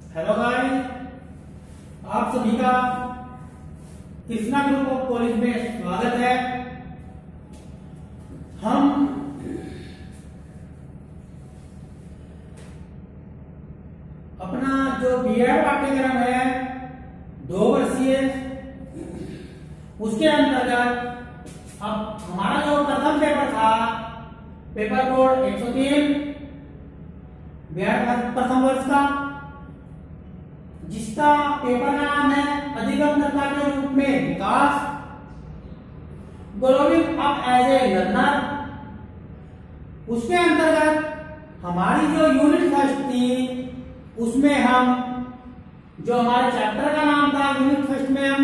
Hello guys, आप सभी का कृष्णा ग्रुप ऑफ कॉलेज में स्वागत है। हम अपना जो बीएड पाठ्यक्रम है 2 वर्षीय, उसके अंतर्गत अब हमारा जो प्रथम पेपर था, पेपर कोड 103 बीएड प्रथम वर्ष का, जिसका पेपर का नाम है अधिगमकर्ता के रूप में विकास, growing up as a learner. उसके अंतर्गत हमारी जो यूनिट फर्स्ट थी, उसमें हम जो हमारे चैप्टर का नाम था, यूनिट फर्स्ट में हम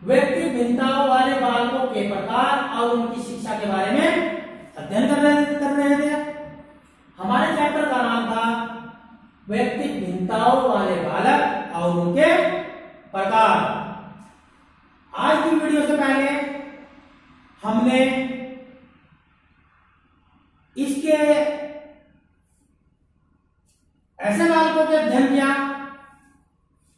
व्यक्ति भिन्नताओं वाले बालकों के प्रकार और उनकी शिक्षा के बारे में अध्ययन कर रहे थे। हमारे चैप्टर का नाम था व्यक्ति भिन्नताओं वाले बालक और उनके प्रकार। आज की वीडियो से पहले हमने इसके ऐसे बालकों के अध्ययन किया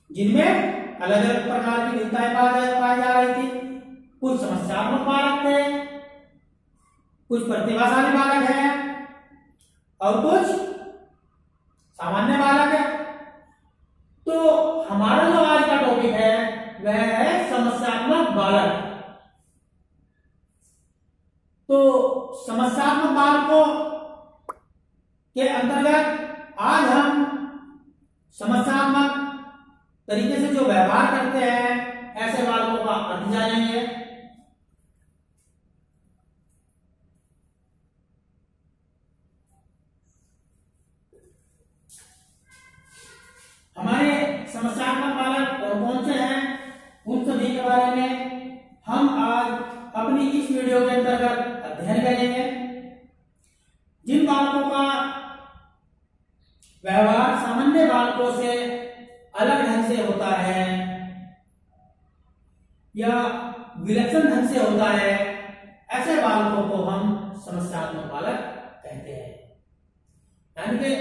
जिनमें अलग अलग प्रकार की भिन्नताएं पाई जा रही थी। कुछ समस्यात्मक बालक थे, कुछ प्रतिभाशाली बालक हैं और कुछ सामान्य बालक है। तो हमारा जो आज का टॉपिक है वह है समस्यात्मक बालक। तो समस्यात्मक बालकों के अंतर्गत आज हम समस्यात्मक तरीके से जो व्यवहार करते हैं ऐसे बालकों का अर्थ जानेंगे। हमारे समस्यात्मक बालक कौन कौन से हैं, उन सभी के बारे में हम आज अपनी इस वीडियो के अंतर्गत अध्ययन करेंगे। जिन बालकों का व्यवहार सामान्य बालकों से अलग ढंग से होता है या विलक्षण ढंग से होता है, ऐसे बालकों को हम समस्यात्मक बालक कहते हैं। यानी कि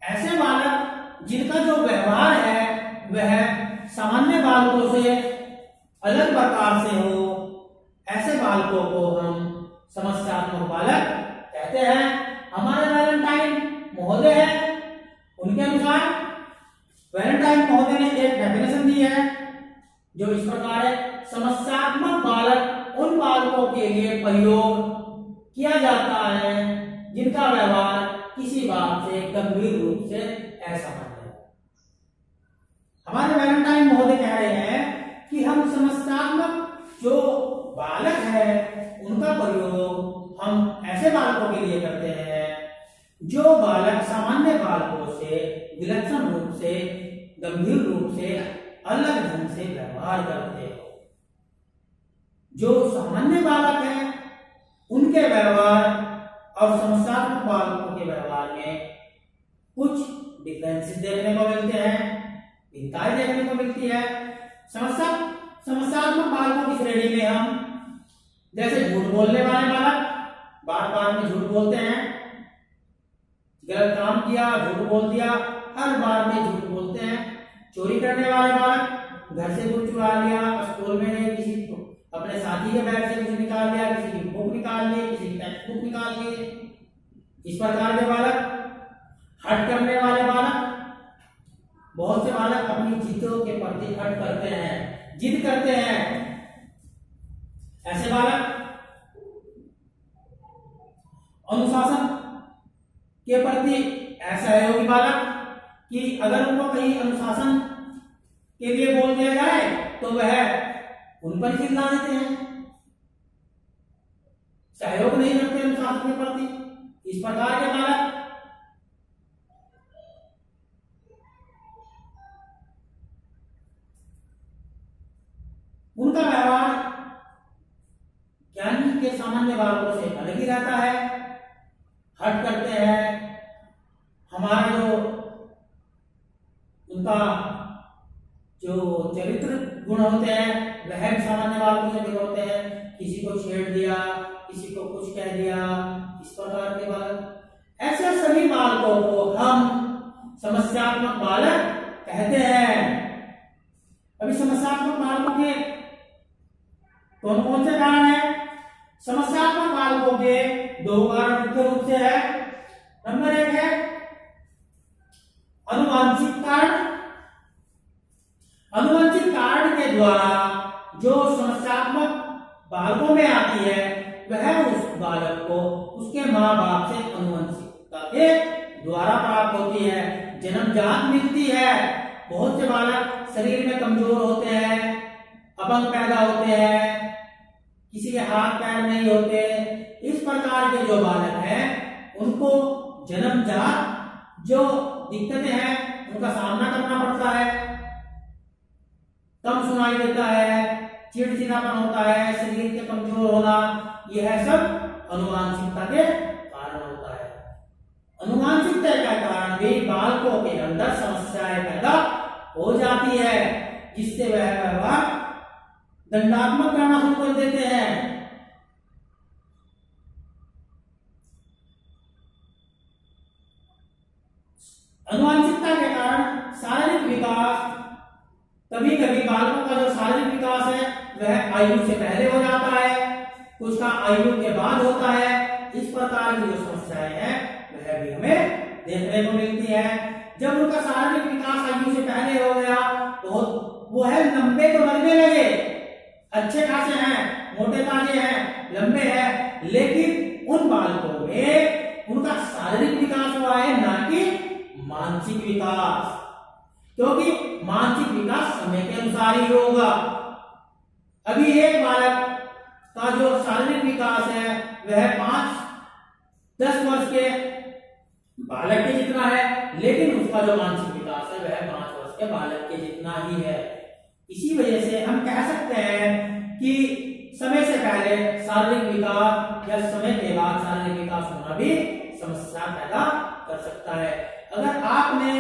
ऐसे बालक जिनका जो व्यवहार है वह सामान्य बालकों से अलग प्रकार से हो, ऐसे बालकों को हम समस्यात्मक बालक कहते हैं। हमारे वैलेंटाइन महोदय है, उनके अनुसार वैलेंटाइन महोदय ने एक डेफिनेशन दी है जो इस प्रकार है: समस्यात्मक बालक उन बालकों के लिए प्रयोग किया जाता है जिनका व्यवहार किसी बात से गंभीर रूप से असहमत है। हमारे वैलेंटाइन महोदय कह रहे हैं कि हम समस्यात्मक जो बालक है उनका प्रयोग हम ऐसे बालकों के लिए करते हैं जो बालक सामान्य बालकों से विलक्षण रूप से, गंभीर रूप से, अलग ढंग से व्यवहार करते हो। जो सामान्य बालक हैं उनके व्यवहार और समस्यात्मक बालकों के व्यवहार में कुछ डिफरेंसेस देखने को मिलते हैं, भिन्नताएं देखने को मिलती है। समस्यात्मक बालकों की श्रेणी में हम जैसे झूठ बोलने वाले बालक, बार बार में झूठ बोलते हैं, गलत काम किया झूठ बोल दिया, हर बार में झूठ बोलते हैं। चोरी करने वाले बालक, घर से कुछ चुरा लिया, स्कूल में किसी अपने साथी के बैग से कुछ निकाल लिया, किसी की बुक निकाल ली, किसी की टेक्स्ट बुक निकाल ली। इस प्रकार के बालक, हट करने वाले बालक, बहुत से बालक अपनी जिद्दों के प्रति हट करते हैं, जिद करते हैं। ऐसे बालक अनुशासन के प्रति असहयोगी बालक कि अगर उनको कहीं अनुशासन के लिए बोल दिया जाए तो वह उन पर चिल्ला देते हैं, सहयोग नहीं करते अनुशासन के प्रति। इस प्रकार के बालक उनका व्यवहार ज्ञानी के सामान्य बालकों से अलग ही रहता है, हट करते हैं। हमारा जो उनका जो चरित्र गुण होते हैं वह भी सामान्य बालकों से भिन्न होते हैं। किसी को छेड़ दिया, किसी को कुछ कह दिया, इस प्रकार के बालक, ऐसे सभी बालकों को हम समस्यात्मक बालक कहते हैं। अभी समस्यात्मक बालकों के कौन कौन से कारण है? समस्यात्मक बालकों के दो कारण मुख्य रूप से है। नंबर एक है अनुवांशिक कारण। अनुवांशिक कारण के द्वारा जो समस्यात्मक बालकों में आती है वह उस बालक को उसके माँ बाप से अनुवंशिकता के द्वारा प्राप्त होती है, जन्मजात मिलती है। बहुत से बालक शरीर में कमजोर होते हैं, अपंग पैदा होते हैं, किसी के हाथ पैर नहीं होते। इस प्रकार के जो बालक हैं उनको जन्मजात जो दिक्कतें हैं उनका सामना करना पड़ता है। कम सुनाई देता है, चिड़चिड़ापन होता है, शरीर के कमजोर होना, यह सब अनुवांशिकता के कारण होता है। अनुवांशिकता के कारण भी बालकों के अंदर समस्याएं पैदा हो जाती है, जिससे वह व्यवहार दंडात्मक करना शुरू कर देते हैं। अनुवांशिकता के कारण शारीरिक विकास, कभी कभी बालकों का जो शारीरिक विकास है वह आयु से पहले हो जाता है, कुछ का आयु के बाद होता है। इस प्रकार की जो समस्याएं हैं वह भी हमें देखने को मिलती है। जब उनका शारीरिक विकास आयु से पहले हो गया तो वो है लंबे तो लगने लगे, अच्छे खासे हैं, मोटे ताजे हैं, लंबे हैं, लेकिन उन बालकों में उनका शारीरिक विकास हुआ है, ना कि मानसिक विकास, क्योंकि मानसिक विकास समय के अनुसार ही होगा। अभी एक बालक का जो शारीरिक विकास है वह 5-10 वर्ष के बालक के जितना है, लेकिन उसका जो मानसिक विकास है वह 5 वर्ष के बालक के जितना ही है। इसी वजह से हम कह सकते हैं कि समय से पहले शारीरिक विकास या समय के बाद शारीरिक विकास होना भी समस्या पैदा कर सकता है। अगर आपने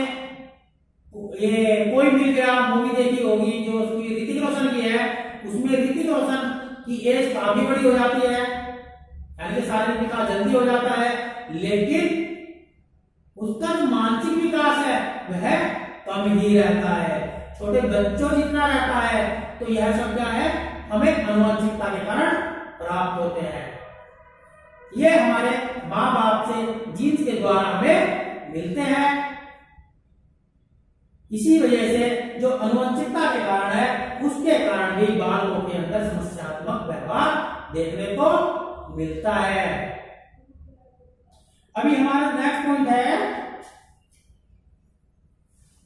ये कोई मिल गया मूवी देखी होगी जो उसकी ऋतिक रोशन की है, उसमें ऋतिक रोशन की एज काफी बड़ी हो जाती है, यानी शारीरिक विकास जल्दी हो जाता है, लेकिन उसका जो मानसिक विकास है वह कम ही रहता है, छोटे बच्चों जितना रहता है। तो यह सब क्या है, हमें अनुवांशिकता के कारण प्राप्त होते हैं। ये हमारे माँ बाप से जीन्स के द्वारा हमें मिलते हैं। इसी वजह से जो अनुवंशिकता के कारण है उसके कारण भी बालकों के अंदर समस्यात्मक व्यवहार देखने को मिलता है। अभी हमारा नेक्स्ट पॉइंट है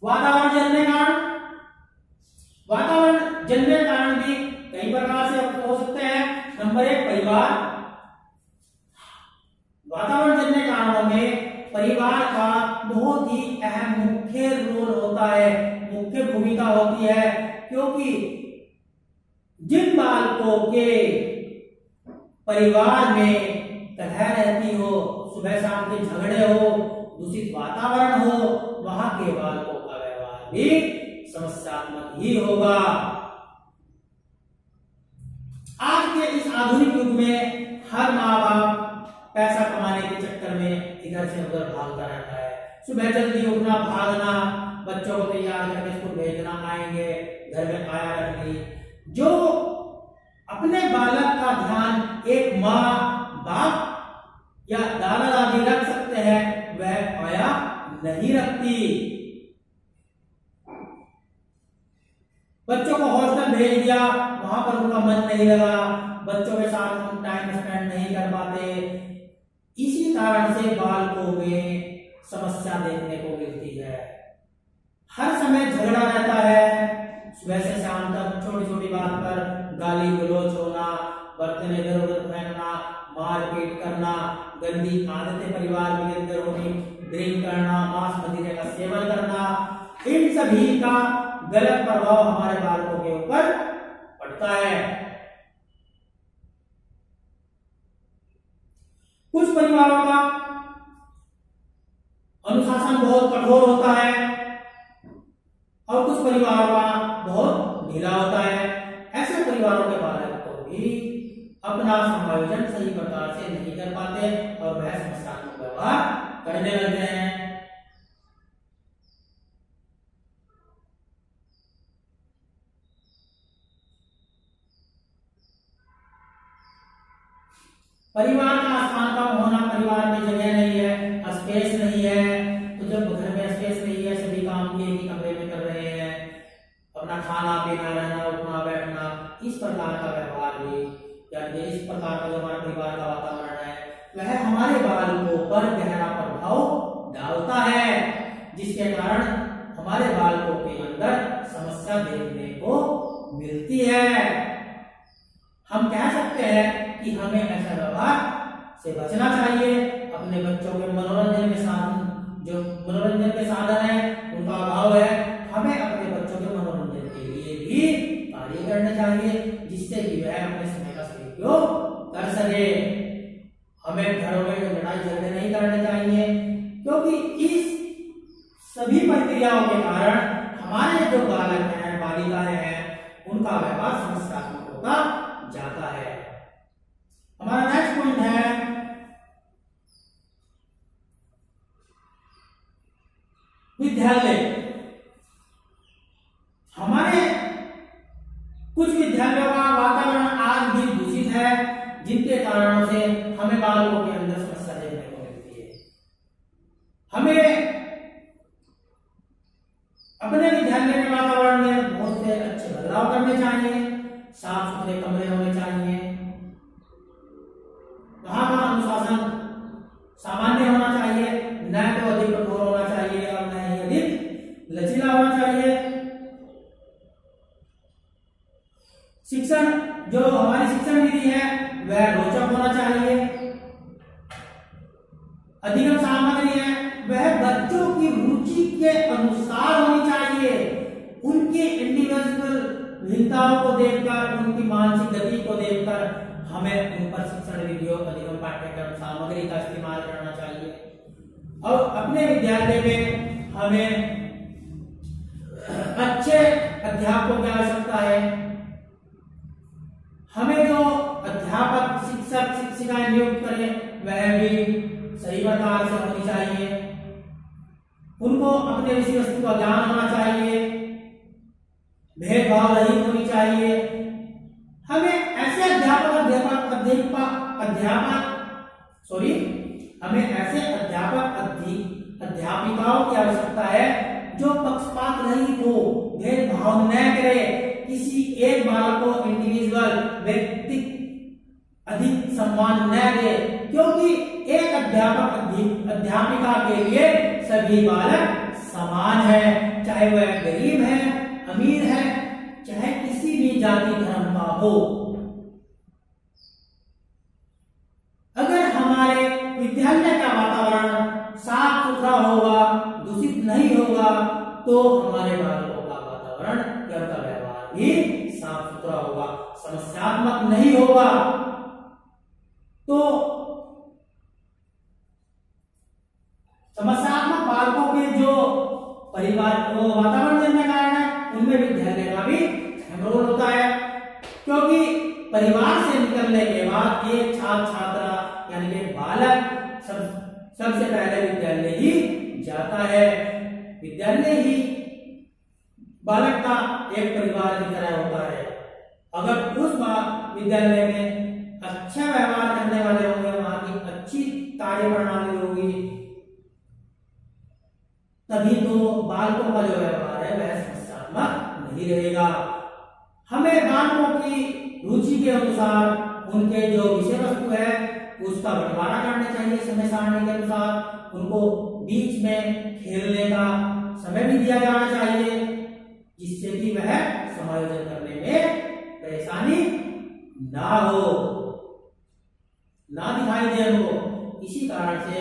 वातावरण जन्य कारण। वातावरण जन्य कारण भी कई प्रकार से हो सकते हैं। नंबर 1 परिवार। वातावरण जन्य कारणों में परिवार का बहुत ही अहम मुख्य रोल होता है, मुख्य भूमिका होती है, क्योंकि जिन बालकों के परिवार में कलह रहती हो, सुबह शाम के झगड़े हो, दूषित वातावरण हो, वहां के बालकों का व्यवहार भी समस्यात्मक ही होगा। आज के इस आधुनिक युग में हर माँ बाप पैसा कमाने के चक्कर में इधर से उधर भागता रहता है। सुबह जल्दी उठना, भागना, बच्चों को तैयार करके स्कूल भेजना, आएंगे घर में आया रखनी। जो अपने बालक का ध्यान एक माँ बाप या दादा दादी रख सकते हैं वह आया नहीं रखती। बच्चों को हॉस्टल भेज दिया, वहां पर उनका मन नहीं लगा, बच्चों के साथ हम टाइम स्पेंड नहीं कर पाते। इसी कारण से बालकों में समस्या देखने को मिलती है। हर समय झगड़ा रहता है, सुबह से शाम तक छोटी छोटी बात पर गाली गलौज होना, बर्तन इधर उधर फेंकना, मारपीट करना, गंदी आदतें परिवार के अंदर होनी, ड्रिंक करना, मांस मदिरे का सेवन करना, इन सभी का गलत प्रभाव हमारे बालकों के ऊपर पड़ता है। कुछ परिवारों का अनुशासन बहुत कठोर होता है और कुछ परिवारों का बहुत ढीला होता है। ऐसे परिवारों के बालक को भी अपना समायोजन सही प्रकार से नहीं कर पाते और वह समस्यात्मक व्यवहार करने लगते हैं। परिवार का स्थान कम होना, परिवार में जगह नहीं है, स्पेस नहीं है। तो जब घर में स्पेस नहीं है, सभी काम एक ही कमरे में कर रहे हैं, अपना खाना पीना, रहना, उठना, बैठना, इस प्रकार का व्यवहार भी, यानी इस प्रकार का जो हमारा परिवार का वातावरण है वह हमारे बालकों पर गहरा प्रभाव डालता है, जिसके कारण हमारे बालकों के अंदर समस्या देखने को मिलती है। हम कह सकते हैं कि हमें ऐसा व्यवहार से बचना चाहिए। अपने बच्चों के मनोरंजन के साधन, जो मनोरंजन के साधन है उनका अभाव है, हमें अपने बच्चों के मनोरंजन के लिए भी कार्य करना चाहिए, जिससे कि वह अपने समय का सदुपयोग कर सके। हमें घरों में लड़ाई झगड़े नहीं करने चाहिए, क्योंकि इस सभी प्रक्रियाओं के कारण हमारे जो बालक हैं, बालिकाएं हैं, उनका व्यवहार समस्यात्मक होता जाता है। हमारा नेक्स्ट पॉइंट है विद्यालय। हमारे कुछ विद्यालयों का वातावरण आज भी दूषित है, जिनके कारणों से हमें बालकों के अंदर समस्या देखने को मिलती है। हमें अपने विद्यालय के वातावरण में बहुत से अच्छे बदलाव करने चाहिए। साफ सुथरे कमरे होने चाहिए, वहां का अनुशासन सामान्य होना चाहिए, न तो अधिक कठोर होना चाहिए और न ही अधिक लचीला होना चाहिए। शिक्षण, जो हमारी शिक्षण विधि है वह रोचक होना चाहिए। अधिगम सामग्री है वह बच्चों की रुचि के अनुसार होनी चाहिए। उनके इंडिविजुअल भिन्नताओं को देखकर, उनकी मानसिक गति को देखकर हमें उन पर शिक्षण विधियों, अधिगम पाठ्यक्रम सामग्री का इस्तेमाल करना चाहिए। और अपने विद्यालय में हमें अच्छे अध्यापकों की आवश्यकता है। हमें जो अध्यापक, शिक्षक, शिक्षिकाएं नियुक्त करें वह भी सही प्रकार से होनी चाहिए। उनको अपने विषय वस्तु का ज्ञान होना चाहिए, भेदभाव रहित होनी चाहिए। हमें ऐसे अध्यापिकाओं की आवश्यकता है जो पक्षपात रहित हो, भेदभाव न करे, किसी एक बालक को इंडिविजुअल व्यक्ति अधिक सम्मान न दे, क्योंकि एक अध्यापक अध्यापिका के लिए सभी बालक समान है, चाहे वह गरीब है, अमीर है, चाहे किसी भी जाति धर्म का हो। अगर हमारे विद्यालय का वातावरण साफ सुथरा होगा, दूषित नहीं होगा, तो हमारे बालकों का वातावरण या उनका व्यवहार भी साफ सुथरा होगा, समस्यात्मक नहीं होगा। तो समस्यात्मक बालकों के जो परिवार वातावरण निर्णय कारण है, उनमें विद्यालय का भी अहम रोल होता है, क्योंकि परिवार से निकलने के बाद एक छात्र छात्रा यानी कि बालक सबसे पहले विद्यालय ही जाता है। विद्यालय ही बालक का एक परिवार की तरह होता है। अगर उस विद्यालय में अच्छा व्यवहार करने वाले होंगे, वहां की अच्छी कार्य प्रणाली होगी, तभी तो बालकों का जो व्यवहार है वह समस्यात्मक नहीं रहेगा। हमें बालकों की रुचि के अनुसार उनके जो विषय वस्तु है उसका बंटवारा करना चाहिए, समय सारणी के अनुसार। उनको बीच में खेलने का समय भी दिया जाना चाहिए, जिससे कि वह समायोजन करने में परेशानी ना हो, ना दिखाई दे उनको। इसी कारण से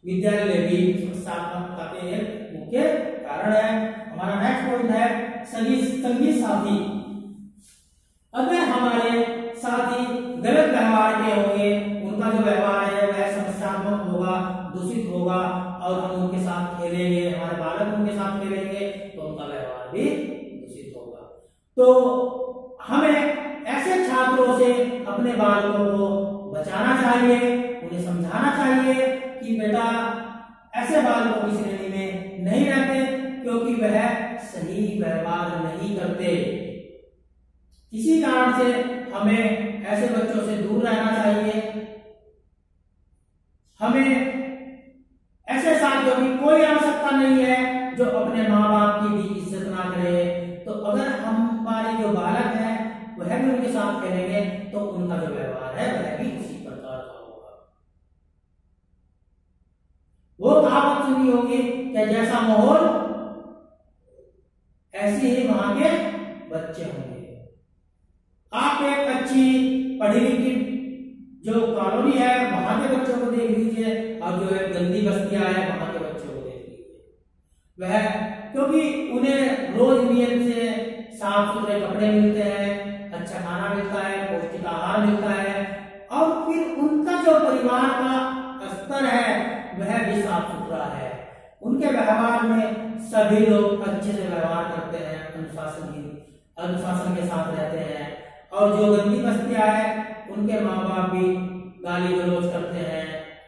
विद्यालय भी समस्यात्मकता के एक मुख्य कारण है। हमारा नेक्स्ट पॉइंट है संगी साथी। अगर हमारे साथी गलत व्यवहार के होंगे, उनका जो व्यवहार है वह समस्यात्मक होगा, दूषित होगा, और हम उनके साथ खेलेंगे, हमारे बालक उनके साथ खेलेंगे, तो उनका व्यवहार भी दूषित होगा। तो हमें ऐसे छात्रों से अपने बालकों को बचाना चाहिए, उन्हें समझाना चाहिए कि बेटा ऐसे बालकों की श्रेणी में नहीं रहते, क्योंकि वह सही व्यवहार नहीं करते। इसी कारण से हमें ऐसे बच्चों से दूर रहना चाहिए। हमें ऐसे साथियों की कोई आवश्यकता नहीं है जो अपने माँ बाप की भी इज्जत ना करे। तो अगर हमारे जो बालक है वह भी उनके साथ खेलेंगे तो उनका जो व्यवहार है वह भी उसी प्रकार का होगा। वो कहावत सुनी होगी कि जैसा माहौल ऐसे ही वहां के बच्चे होंगे। आप एक अच्छी पढ़ी लिखी जो कॉलोनी है वहां के बच्चों को देख लीजिए और जो है गंदी बस्तियां है वहां के बच्चों को देख लीजिए। वह क्योंकि उन्हें रोज नियम से साफ सुथरे कपड़े मिलते हैं, अच्छा खाना मिलता है, पौष्टिक आहार मिलता है और फिर उनका जो परिवार का स्तर है वह भी साफ सुथरा है। उनके व्यवहार में सभी लोग अच्छे से व्यवहार करते हैं, अनुशासन के साथ रहते हैं। और जो गंदी बस्तियां है उनके माँ बाप भी गाली गलौज करते हैं,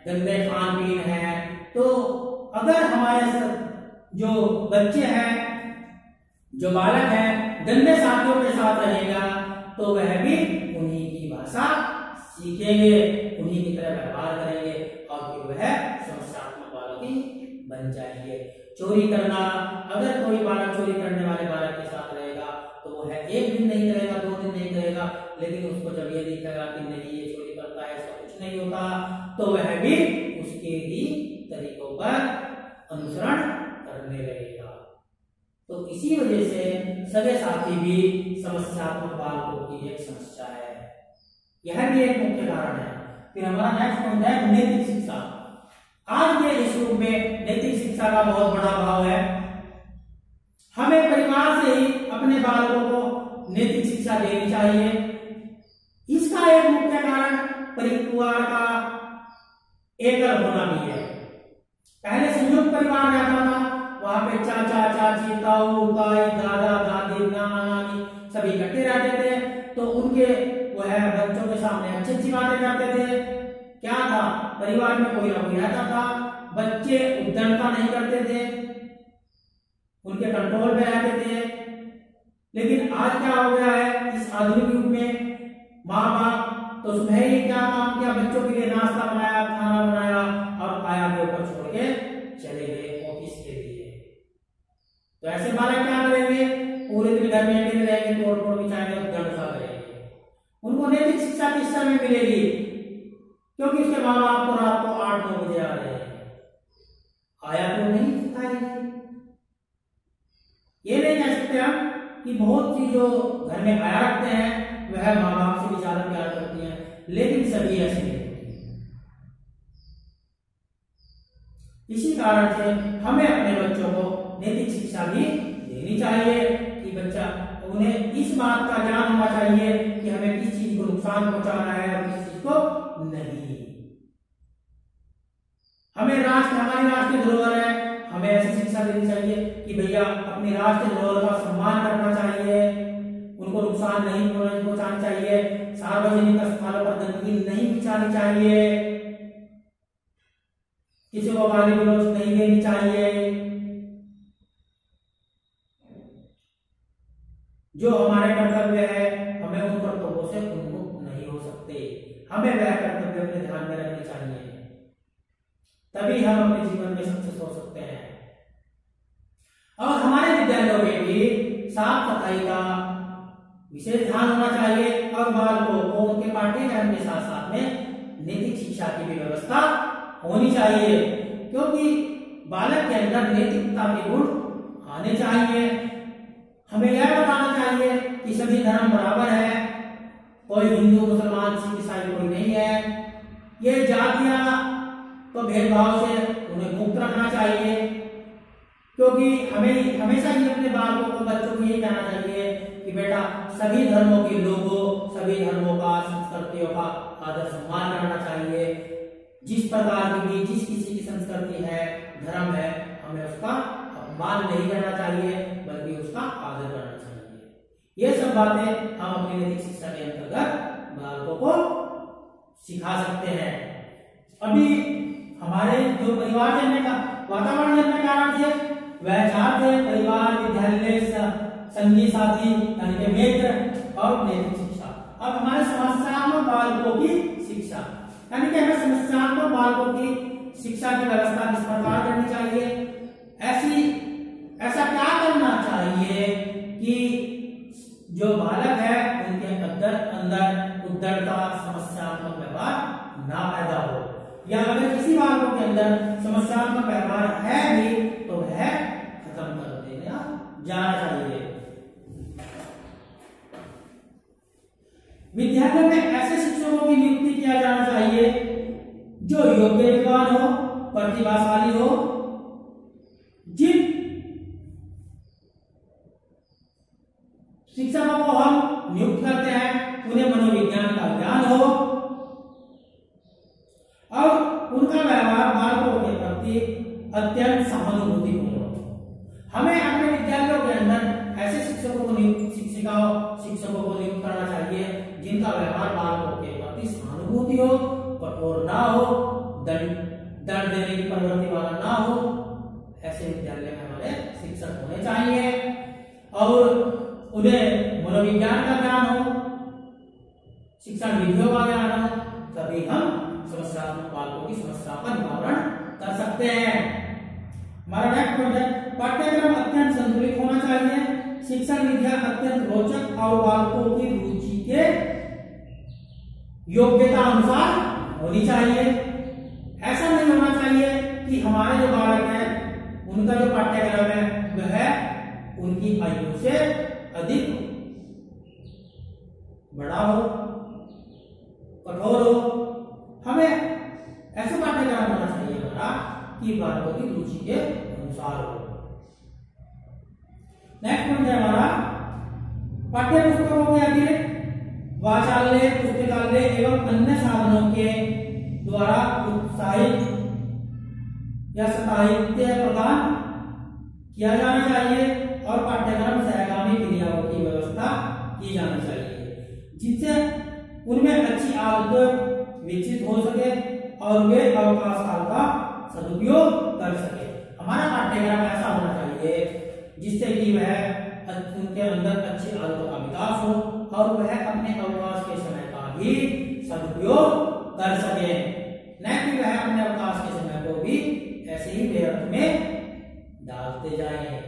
गंदे खान पीन है। तो अगर हमारे जो बच्चे हैं, जो बालक है गंदे साथियों के साथ रहेगा तो वह भी उन्हीं की भाषा सीखेंगे, उन्हीं की तरह व्यवहार करेंगे और फिर वह समस्यात्मक बालक ही बन जाएंगे। चोरी करना, अगर कोई बालक चोरी करने वाले बालक के साथ रहेगा तो वह एक दिन नहीं करेगा, 2 दिन नहीं करेगा, लेकिन उसको जब ये दिखेगा कि नहीं ये चोरी करता है, इसका कुछ नहीं होता, तो वह भी उसके ही तरीकों पर अनुसरण करने लगेगा। तो इसी वजह से सगे साथी भी समस्यात्मक बालकों की एक समस्या है, यह भी एक मुख्य कारण है। फिर हमारा नेक्स्ट पॉइंट है नैतिक शिक्षा। आज के इस युग में नैतिक शिक्षा का बहुत बड़ा भाव है। हमें परिवार से ही अपने बालकों को नैतिक शिक्षा देनी चाहिए। इसका एक मुख्य कारण परिवार का एकल होना भी है। पहले संयुक्त परिवार रहता था, वहां पे चाचा चाची, ताऊ ताई, दादा दादी, नाना नानी सभी इकट्ठे रहते थे। तो उनके वह बच्चों के सामने अच्छी अच्छी बातें करते थे। क्या था, परिवार में कोई ना कोई रहता था, बच्चे उद्दंडता नहीं करते थे, उनके कंट्रोल में रहते थे। लेकिन आज क्या हो गया है, इस आधुनिक युग में माँ बाप तो सुबह ही क्या काम किया, बच्चों के लिए नाश्ता बनाया, खाना बनाया और आया के ऊपर छोड़ के चले गए ऑफिस के लिए। तो ऐसे बालक क्या करेंगे, पूरे दिन घर में अकेले रहेंगे, तोड़ फोड़ मचाएंगे और दंडता करेंगे। उनको नैतिक शिक्षा किस समय मिलेगी, क्योंकि उसके माँ बाप को रात को 8-9 बजे आ रहे हैं, आया तो नहीं सिखाएंगे। ये नहीं कह सकते हम कि बहुत सी जो घर में आया रखते हैं वह माँ बाप से भी ज्यादा प्यार करती हैं, लेकिन सभी ऐसे नहीं होती हैं। इसी कारण से हमें अपने बच्चों को नैतिक शिक्षा भी देनी चाहिए कि बच्चा उन्हें इस बात का ज्ञान होना चाहिए कि हमें किस चीज को नुकसान पहुंचाना है और किस चीज को नहीं। हमें हमारी राष्ट्रीय धरोहर है, हमें ऐसी शिक्षा देनी चाहिए कि भैया अपनी राष्ट्रीय धरोहर का सम्मान करना चाहिए, उनको नुकसान नहीं पहुंचाना चाहिए, सार्वजनिक स्थानों पर गंदगी नहीं बिछानी चाहिए, किसी को गाली गलौज नहीं देनी चाहिए। जो हमारे कर्तव्य है हमें उन कर्तव्यों से उन्मुक्त नहीं हो सकते, हमें वह कर्तव्य अपने ध्यान में रखने चाहिए, तभी हम अपने जीवन में सक्सेस हो सकते हैं। और हमारे विद्यालयों में भी साफ सफाई का विशेष ध्यान होना चाहिए और बालकों को उनके पाठ्यक्रम के साथ साथ में नैतिक शिक्षा की भी व्यवस्था होनी चाहिए, क्योंकि बालक के अंदर नैतिकता के गुण आने चाहिए। हमें यह बताना चाहिए कि सभी धर्म बराबर है, कोई हिंदू मुसलमान सिख ईसाई कोई नहीं है, ये जातियां तो भेदभाव से उन्हें मुक्त रखना चाहिए। क्योंकि हमें हमेशा ही अपने बालकों को बच्चों को ये कहना चाहिए कि बेटा सभी धर्मों के लोगों, सभी धर्मों का, संस्कृतियों का आदर सम्मान करना चाहिए। जिस प्रकार की भी जिस किसी की संस्कृति है, धर्म है, हमें उसका अपमान नहीं करना चाहिए बल्कि उसका आदर करना चाहिए। ये सब बातें हम अपनी नैतिक शिक्षा के अंतर्गत बालकों को सिखा सकते हैं। अभी हमारे जो परिवार जनने का वातावरण जनने का कारण थे वह चाहते परिवार, विद्यालय, संगी साथी यानी कि मित्र और नैतिक शिक्षा। अब हमारे समस्या में बालकों की शिक्षा, यानी कि हमें समस्यात्मक बालकों की शिक्षा की व्यवस्था किस प्रकार करनी चाहिए, ऐसा क्या करना चाहिए कि जो बालक है उनके अंदर उद्धरता समस्यात्मक व्यवहार ना पैदा हो, या अगर किसी बालकों के अंदर समस्यात्मक व्यवहार है भी तो वह खत्म कर देना जाना चाहिए। विद्यालय में ऐसे शिक्षकों की नियुक्ति किया जाना चाहिए जो योग्य विद्वान हो, प्रतिभाशाली हो, जिन शिक्षकों को हम नियुक्त करते हैं उन्हें मनोविज्ञान का ज्ञान हो और उनका व्यवहार बालकों के प्रति अत्यंत सहानुभूतिपूर्ण हो। हमें अपने विद्यालयों के अंदर ऐसे शिक्षकों को नियुक्त करना चाहिए जिनका व्यवहार बालकों के प्रति सहानुभूति हो, कठोर ना हो, दंड देने की प्रवृत्ति वाला ना हो। ऐसे विद्यालय में हमारे शिक्षक होने चाहिए और उन्हें मनोविज्ञान का ज्ञान हो, शिक्षण विधियों का ज्ञान हो, तभी हम समस्यात्मक बालकों की समस्या का निवारण कर सकते हैं। हमारा नेक्स्ट पॉइंट है पाठ्यक्रम अत्यंत संतुलित होना चाहिए, शिक्षण विधियां अत्यंत रोचक और बालकों की रुचि के योग्यता अनुसार होनी चाहिए। ऐसा नहीं होना चाहिए कि हमारे जो बालक हैं उनका जो पाठ्यक्रम है वह उनकी आयु से अधिक बड़ा हो, कठोर हो। हमें ऐसे पाठ्यक्रम होना चाहिए हमारा कि बालकों की रुचि के अनुसार हो। नेक्स्ट पॉइंट है हमारा पाठ्य पुस्तकों के अतिरिक्त वाचालय, पुस्तकालय एवं अन्य साधनों के द्वारा उत्साहित या साहित्य प्रदान किया जाना चाहिए और पाठ्यक्रम सहगामी क्रियाओं की व्यवस्था की जानी चाहिए जिससे उनमें अच्छी आदत विकसित हो सके और वे अवकाश काल का सदुपयोग कर सके। हमारा पाठ्यक्रम ऐसा होना चाहिए जिससे कि वह उनके अंदर अच्छी आदतों का विकास हो और वह अपने अवकाश के समय का भी सदुपयोग कर सके, न कि वह अपने अवकाश के समय को भी ऐसे ही व्यर्थ में डालते जाएं।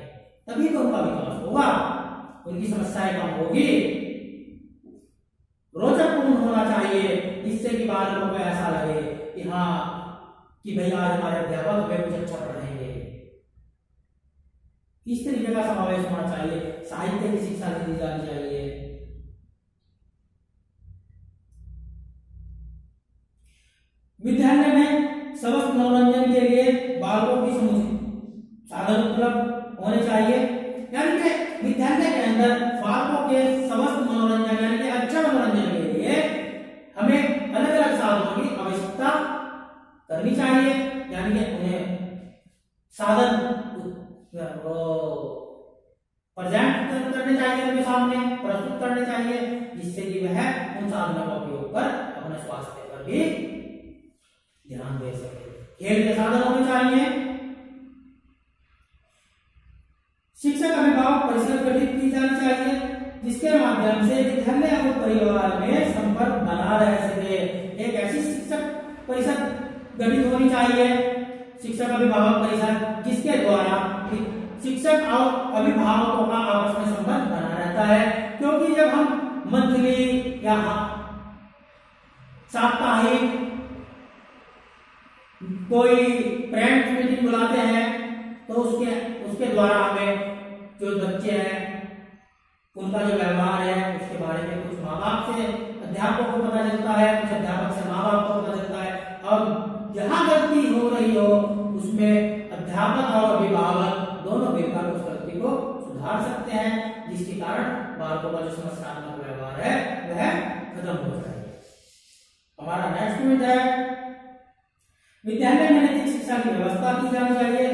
तभी तो उनका विकास होगा, उनकी समस्याएं कम होगी। रोचकपूर्ण होना चाहिए जिससे कि बालकों को ऐसा लगे कि हाँ कि भाई आज हमारे अध्यापक हमें कुछ अच्छा पढ़ाएंगे। इस तरीके का समावेश होना चाहिए। साहित्य की शिक्षा दी जानी चाहिए। विद्यालय में समस्त मनोरंजन के लिए बालकों की समुचित साधन उपलब्ध होने चाहिए, यानी कि विद्यालय के अंदर बालकों के समस्त मनोरंजन यानी कि अच्छा मनोरंजन के लिए हमें अलग अलग साधनों की आवश्यकता करनी चाहिए, यानी कि उन्हें साधन प्रेजेंट करने चाहिए, उनके सामने प्रस्तुत करने चाहिए जिससे कि वह उन साधनों का उपयोग कर अपने स्वास्थ्य पर भी ध्यान दे सके। खेल के साधन होने चाहिए। शिक्षक अभिभावक परिषद गठित की जानी चाहिए जिसके माध्यम से विद्यालय और परिवार में संपर्क बना रह सके। एक ऐसी शिक्षक परिषद गठित होनी चाहिए, शिक्षक अभिभावक परिषद, जिसके द्वारा शिक्षक और अभिभावकों का आपस में संबंध बना रहता है। क्योंकि जब हम मंथली या साप्ताहिक कोई पेरेंट्स मीटिंग बुलाते हैं तो उसके द्वारा हमें जो बच्चे हैं उनका जो व्यवहार है उसके बारे में कुछ माँ बाप से अध्यापक को पता चलता है, कुछ अध्यापक से माँ बाप को पता चलता है, और जहां गलती हो रही हो उसमें अध्यापक और अभिभावक दोनों मिलकर उस गलती को सुधार सकते हैं, जिसके कारण बालकों का जो समस्यात्मक व्यवहार है वह खत्म हो जाए। हमारा नेक्स्ट पॉइंट है विद्यालय में नैतिक शिक्षा की व्यवस्था की जानी चाहिए।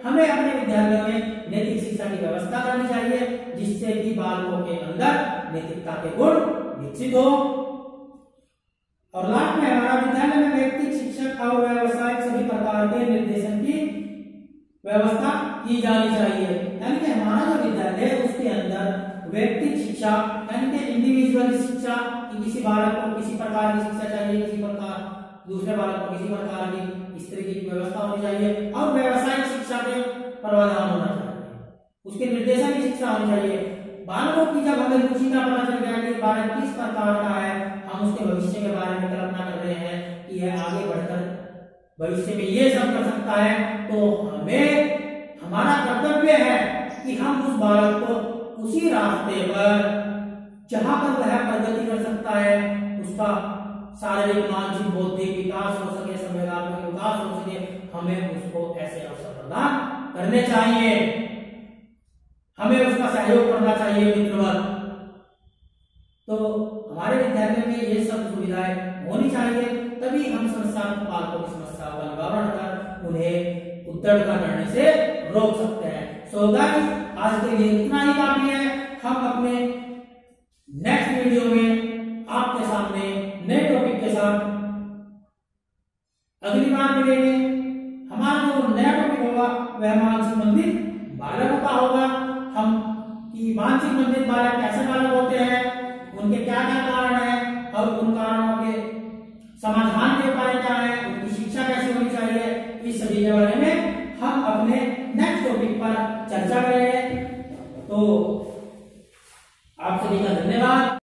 हमें अपने विद्यालयों में नैतिक शिक्षा की व्यवस्था करनी चाहिए जिससे कि बालकों के अंदर नैतिकता के गुण विकसित हो। और लास्ट में हमारा विद्यालय में व्यक्तिगत शिक्षक और व्यावसायिक सभी प्रकार के निर्देशन की व्यवस्था की जानी चाहिए, यानी कि हमारा जो विद्यालय है उसके अंदर व्यक्तिगत शिक्षा यानी कि इंडिविजुअल शिक्षा, कि किसी बालक को किसी प्रकार की शिक्षा चाहिए, किसी प्रकार दूसरे बालक को किसी प्रकार की इस तरीके की व्यवस्था होनी चाहिए और व्यावसायिक शिक्षा के प्रावधान होना चाहिए, उसके निर्देशन की शिक्षा होनी चाहिए। बालकों की जब हमें रुचि का पता चल गया कि बालक किस प्रकार का है, हम उसके भविष्य के बारे में कल्पना कर रहे हैं कि यह आगे बढ़कर भविष्य में ये सब कर सकता है, तो हमें हमारा कर्तव्य है कि हम उस बालक को उसी रास्ते पर जहां पर वह प्रगति कर सकता है, उसका शारीरिक मानसिक बौद्धिक विकास हो सके, संवेदनात्मक विकास हो सके, हमें उसको ऐसे अवसर प्रदान करने चाहिए, हमें उसका सहयोग करना चाहिए मित्रवर। तो हमारे विद्यालय में ये सब सुविधाएं होनी चाहिए, तभी हम संस्थान पालकों की समस्याओं का निवारण कर उन्हें उत्तरदायित्व करने से रोक सकते हैं। सो गाइस, आज के लिए इतना ही काफी है। हम अपने नेक्स्ट वीडियो में आपके सामने नए टॉपिक के साथ अगली बार मिलेंगे। हमारा जो नया टॉपिक होगा वह मानसिक मंदिर बालक का होगा। हम कि मानसिक मंदिर बालक कैसे बालक होते हैं, उनके क्या क्या कारण है और उन कारणों के समाधान के उपाय क्या है, उनकी शिक्षा कैसे होनी चाहिए, इस सभी के बारे में हम अपने नेक्स्ट टॉपिक पर चर्चा करेंगे। तो